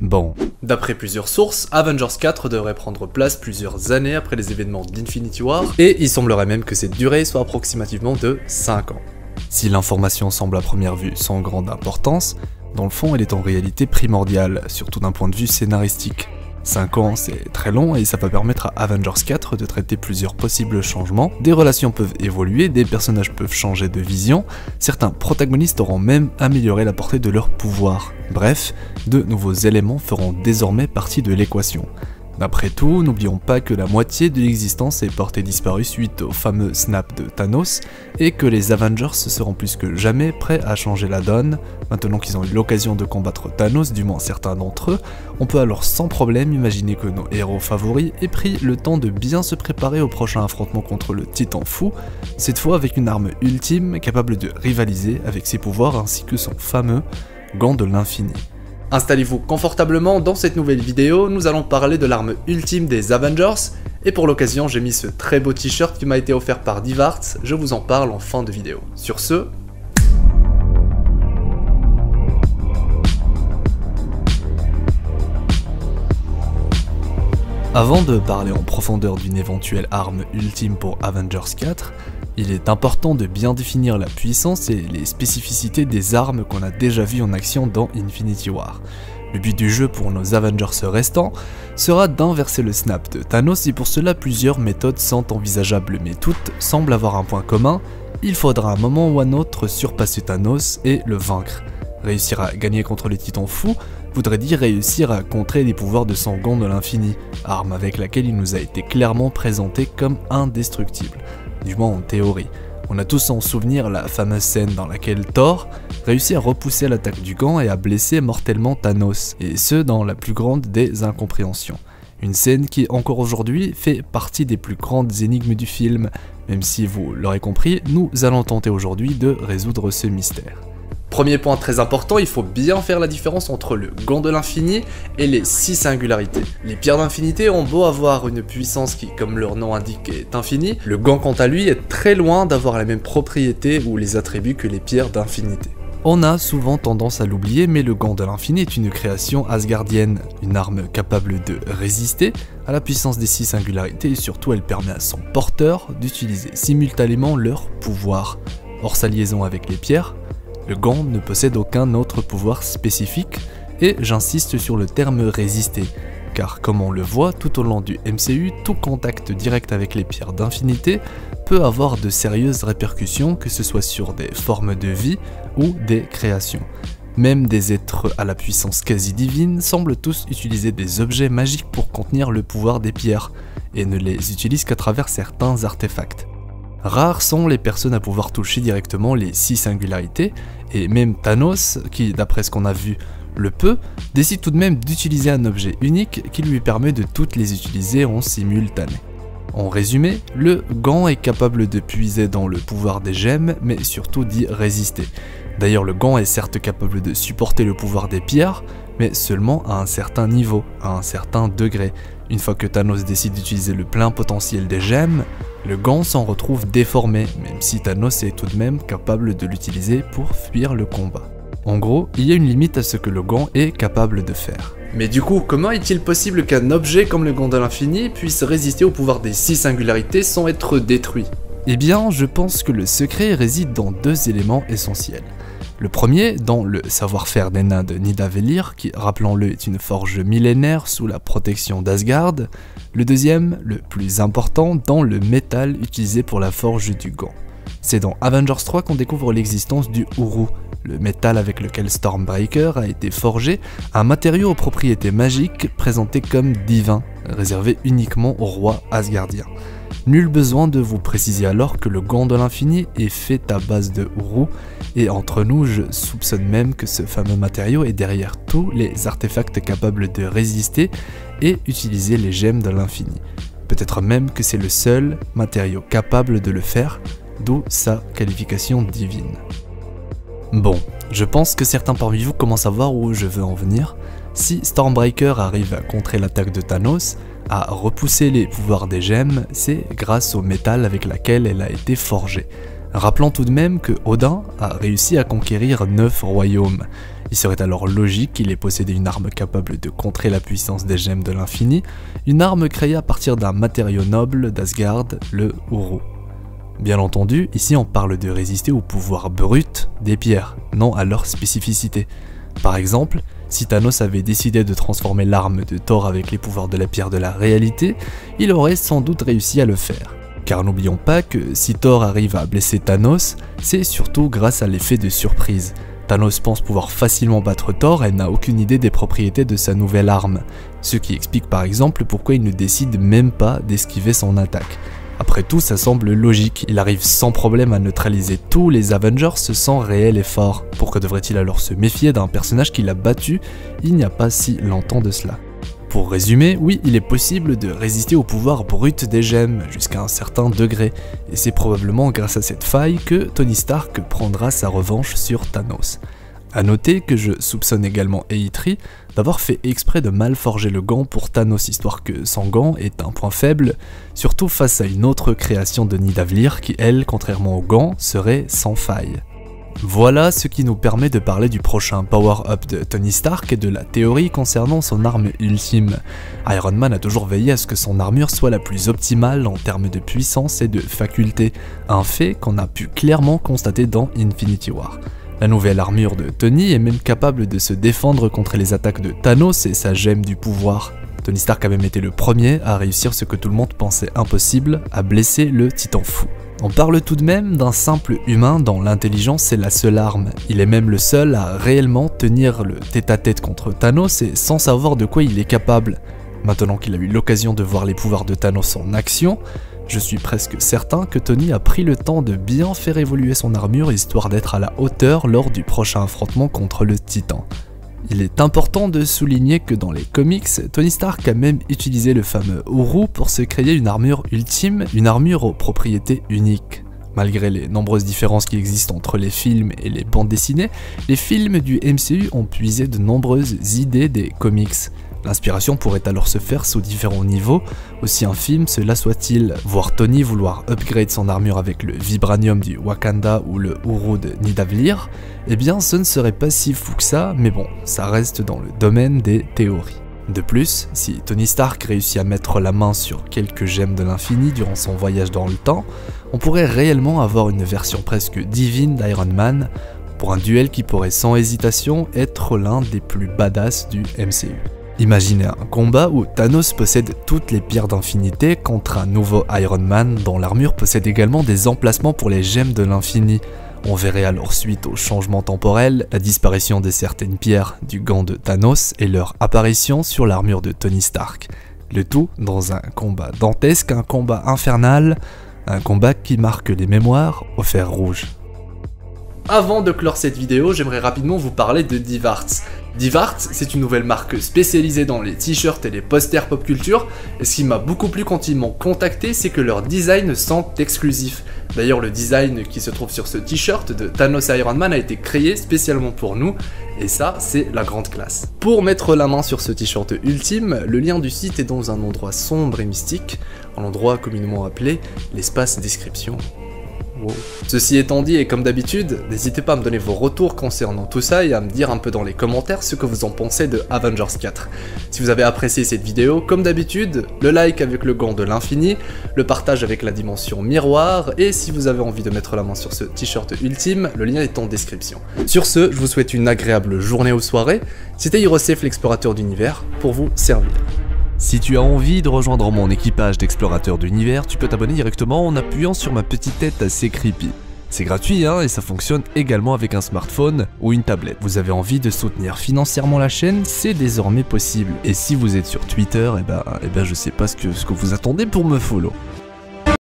Bon, d'après plusieurs sources, Avengers 4 devrait prendre place plusieurs années après les événements d'Infinity War, et il semblerait même que cette durée soit approximativement de 5 ans. Si l'information semble à première vue sans grande importance, dans le fond elle est en réalité primordiale, surtout d'un point de vue scénaristique. 5 ans c'est très long et ça va permettre à Avengers 4 de traiter plusieurs possibles changements, des relations peuvent évoluer, des personnages peuvent changer de vision, certains protagonistes auront même amélioré la portée de leur pouvoir. Bref, de nouveaux éléments feront désormais partie de l'équation. D'après tout, n'oublions pas que la moitié de l'existence est portée disparue suite au fameux snap de Thanos, et que les Avengers seront plus que jamais prêts à changer la donne. Maintenant qu'ils ont eu l'occasion de combattre Thanos, du moins certains d'entre eux, on peut alors sans problème imaginer que nos héros favoris aient pris le temps de bien se préparer au prochain affrontement contre le Titan Fou, cette fois avec une arme ultime capable de rivaliser avec ses pouvoirs ainsi que son fameux gant de l'infini. Installez-vous confortablement, dans cette nouvelle vidéo, nous allons parler de l'arme ultime des Avengers, et pour l'occasion j'ai mis ce très beau t-shirt qui m'a été offert par Divarts, je vous en parle en fin de vidéo. Sur ce... Avant de parler en profondeur d'une éventuelle arme ultime pour Avengers 4, il est important de bien définir la puissance et les spécificités des armes qu'on a déjà vues en action dans Infinity War. Le but du jeu pour nos Avengers restants sera d'inverser le snap de Thanos et pour cela plusieurs méthodes sont envisageables mais toutes semblent avoir un point commun, il faudra un moment ou un autre surpasser Thanos et le vaincre. Réussir à gagner contre le Titan Fou voudrait dire réussir à contrer les pouvoirs de son gant de l'infini, arme avec laquelle il nous a été clairement présenté comme indestructible, du moins en théorie. On a tous en souvenir la fameuse scène dans laquelle Thor réussit à repousser l'attaque du gant et à blesser mortellement Thanos, et ce dans la plus grande des incompréhensions. Une scène qui encore aujourd'hui fait partie des plus grandes énigmes du film, même si vous l'aurez compris, nous allons tenter aujourd'hui de résoudre ce mystère. Premier point très important, il faut bien faire la différence entre le gant de l'infini et les 6 singularités. Les pierres d'infinité ont beau avoir une puissance qui, comme leur nom indique, est infinie, le gant quant à lui est très loin d'avoir les mêmes propriétés ou les attributs que les pierres d'infinité. On a souvent tendance à l'oublier, mais le gant de l'infini est une création asgardienne, une arme capable de résister à la puissance des 6 singularités et surtout elle permet à son porteur d'utiliser simultanément leur pouvoir. Hors sa liaison avec les pierres, le gant ne possède aucun autre pouvoir spécifique, et j'insiste sur le terme résister, car comme on le voit tout au long du MCU, tout contact direct avec les pierres d'infinité peut avoir de sérieuses répercussions, que ce soit sur des formes de vie ou des créations. Même des êtres à la puissance quasi divine semblent tous utiliser des objets magiques pour contenir le pouvoir des pierres, et ne les utilisent qu'à travers certains artefacts. Rares sont les personnes à pouvoir toucher directement les 6 singularités, et même Thanos, qui d'après ce qu'on a vu le peut, décide tout de même d'utiliser un objet unique qui lui permet de toutes les utiliser en simultané. En résumé, le gant est capable de puiser dans le pouvoir des gemmes, mais surtout d'y résister. D'ailleurs le gant est certes capable de supporter le pouvoir des pierres, mais seulement à un certain niveau, à un certain degré. Une fois que Thanos décide d'utiliser le plein potentiel des gemmes, le gant s'en retrouve déformé, même si Thanos est tout de même capable de l'utiliser pour fuir le combat. En gros, il y a une limite à ce que le gant est capable de faire. Mais du coup, comment est-il possible qu'un objet comme le gant de l'infini puisse résister au pouvoir des 6 singularités sans être détruit? Eh bien, je pense que le secret réside dans 2 éléments essentiels. Le premier, dans le savoir-faire des nains de Nidavellir, qui, rappelons-le, est une forge millénaire sous la protection d'Asgard. Le deuxième, le plus important, dans le métal utilisé pour la forge du gant. C'est dans Avengers 3 qu'on découvre l'existence du Uru, le métal avec lequel Stormbreaker a été forgé, un matériau aux propriétés magiques présenté comme divin, réservé uniquement aux rois asgardiens. Nul besoin de vous préciser alors que le gant de l'infini est fait à base de Uru, et entre nous je soupçonne même que ce fameux matériau est derrière tous les artefacts capables de résister et utiliser les gemmes de l'infini. Peut-être même que c'est le seul matériau capable de le faire, d'où sa qualification divine. Bon, je pense que certains parmi vous commencent à voir où je veux en venir. Si Stormbreaker arrive à contrer l'attaque de Thanos, à repousser les pouvoirs des gemmes, c'est grâce au métal avec laquelle elle a été forgée. Rappelons tout de même que Odin a réussi à conquérir 9 royaumes, Il serait alors logique qu'il ait possédé une arme capable de contrer la puissance des gemmes de l'infini, une arme créée à partir d'un matériau noble d'Asgard, le Uru. Bien entendu, ici on parle de résister au pouvoir brut des pierres, non à leur spécificité. Par exemple, si Thanos avait décidé de transformer l'arme de Thor avec les pouvoirs de la pierre de la réalité, il aurait sans doute réussi à le faire. Car n'oublions pas que si Thor arrive à blesser Thanos, c'est surtout grâce à l'effet de surprise. Thanos pense pouvoir facilement battre Thor et n'a aucune idée des propriétés de sa nouvelle arme, ce qui explique par exemple pourquoi il ne décide même pas d'esquiver son attaque. Après tout, ça semble logique, il arrive sans problème à neutraliser tous les Avengers sans réel effort. Pourquoi devrait-il alors se méfier d'un personnage qu'il a battu il n'y a pas si longtemps de cela? Pour résumer, oui, il est possible de résister au pouvoir brut des gemmes jusqu'à un certain degré, et c'est probablement grâce à cette faille que Tony Stark prendra sa revanche sur Thanos. A noter que je soupçonne également Eitri d'avoir fait exprès de mal forger le gant pour Thanos, histoire que son gant est un point faible, surtout face à une autre création de Nidavellir qui elle, contrairement au gant, serait sans faille. Voilà ce qui nous permet de parler du prochain power-up de Tony Stark et de la théorie concernant son arme ultime. Iron Man a toujours veillé à ce que son armure soit la plus optimale en termes de puissance et de facultés, un fait qu'on a pu clairement constater dans Infinity War. La nouvelle armure de Tony est même capable de se défendre contre les attaques de Thanos et sa gemme du pouvoir. Tony Stark a même été le premier à réussir ce que tout le monde pensait impossible, à blesser le Titan fou. On parle tout de même d'un simple humain dont l'intelligence est la seule arme. Il est même le seul à réellement tenir le tête-à-tête contre Thanos et sans savoir de quoi il est capable. Maintenant qu'il a eu l'occasion de voir les pouvoirs de Thanos en action, je suis presque certain que Tony a pris le temps de bien faire évoluer son armure histoire d'être à la hauteur lors du prochain affrontement contre le Titan. Il est important de souligner que dans les comics, Tony Stark a même utilisé le fameux Uru pour se créer une armure ultime, une armure aux propriétés uniques. Malgré les nombreuses différences qui existent entre les films et les bandes dessinées, les films du MCU ont puisé de nombreuses idées des comics. L'inspiration pourrait alors se faire sous différents niveaux, aussi infime cela soit-il. Voir Tony vouloir upgrade son armure avec le vibranium du Wakanda ou le Uru de Nidavellir, eh bien ce ne serait pas si fou que ça, mais bon, ça reste dans le domaine des théories. De plus, si Tony Stark réussit à mettre la main sur quelques gemmes de l'infini durant son voyage dans le temps, on pourrait réellement avoir une version presque divine d'Iron Man, pour un duel qui pourrait sans hésitation être l'un des plus badass du MCU. Imaginez un combat où Thanos possède toutes les pierres d'infinité contre un nouveau Iron Man dont l'armure possède également des emplacements pour les gemmes de l'infini. On verrait alors suite au changement temporel, la disparition de certaines pierres du gant de Thanos et leur apparition sur l'armure de Tony Stark. Le tout dans un combat dantesque, un combat infernal, un combat qui marque les mémoires au fer rouge. Avant de clore cette vidéo, j'aimerais rapidement vous parler de Divarts. Divarts, c'est une nouvelle marque spécialisée dans les t-shirts et les posters pop culture, et ce qui m'a beaucoup plu quand ils m'ont contacté, c'est que leurs designs sont exclusifs. D'ailleurs, le design qui se trouve sur ce t-shirt de Thanos et Iron Man a été créé spécialement pour nous, et ça, c'est la grande classe. Pour mettre la main sur ce t-shirt ultime, le lien du site est dans un endroit sombre et mystique, un endroit communément appelé l'espace description. Wow. Ceci étant dit, et comme d'habitude, n'hésitez pas à me donner vos retours concernant tout ça et à me dire un peu dans les commentaires ce que vous en pensez de Avengers 4. Si vous avez apprécié cette vidéo, comme d'habitude, le like avec le gant de l'infini, le partage avec la dimension miroir, et si vous avez envie de mettre la main sur ce t-shirt ultime, le lien est en description. Sur ce, je vous souhaite une agréable journée ou soirée, c'était HeroSafe l'explorateur d'univers, pour vous servir. Si tu as envie de rejoindre mon équipage d'explorateurs d'univers, tu peux t'abonner directement en appuyant sur ma petite tête assez creepy. C'est gratuit hein, et ça fonctionne également avec un smartphone ou une tablette. Vous avez envie de soutenir financièrement la chaîne, c'est désormais possible. Et si vous êtes sur Twitter, eh ben je sais pas ce que vous attendez pour me follow.